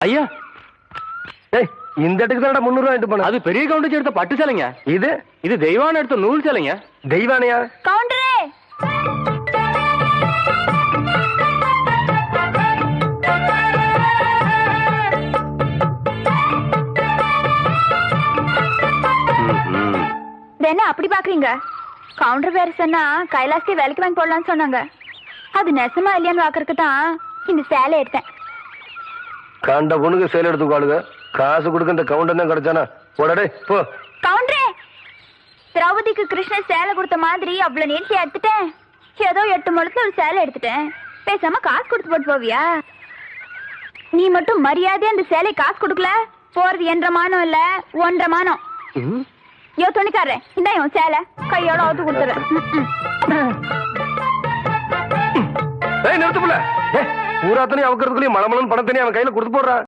ஐயா இந்த இடத்துக்கு தான் 300 ரூபாய் போன. அது பெரிய கவுண்டர் எடுத்த பட்டு சேலைங்க. இது இது தெய்வான எடுத்த நூல் சேலைங்க. தெய்வானையா? கவுண்டரே, என்ன அப்படி பாக்குறீங்க? கவுண்டர் வேற சொன்னா கைலாசத்தை வேலைக்கு வாங்கி போடலாம்னு சொன்னாங்க. அது நெசமா இல்லையான்னு பாக்குறதுக்கு தான் இந்த சேலை எடுத்தேன். கண்ட பொண்ணுக்கு சேலை எடுத்துக்காளுங்க. காசு கொடுக்க இந்த கவுண்டர் தான் கிடைச்சானா? போடடே போ. கவுண்டரே, திரௌபதிக்கு கிருஷ்ணன் சேலை கொடுத்த மாதிரி அவ்வளவு நீட்டி எடுத்துட்டேன். ஏதோ 8 முழத்துல ஒரு சேலை எடுத்துட்டேன். பேசாம காசு கொடுத்து போட்டு போவியா? நீ மட்டும் மரியாதையா அந்த சேலை காசு கொடுக்கல, போறது 1.5 மானம் இல்ல 1.5 மானம். யோ துணிக்காரே, இந்த சேலை கையோட அவுத்து கொடுத்துறேன். நிறுத்து புள்ள. பூராத்தனையும் அவக்கிறதுக்குள்ளேயும் மலமலன்னு பணத்தனையும் அவன் கையில கொடுத்து போடுறான்.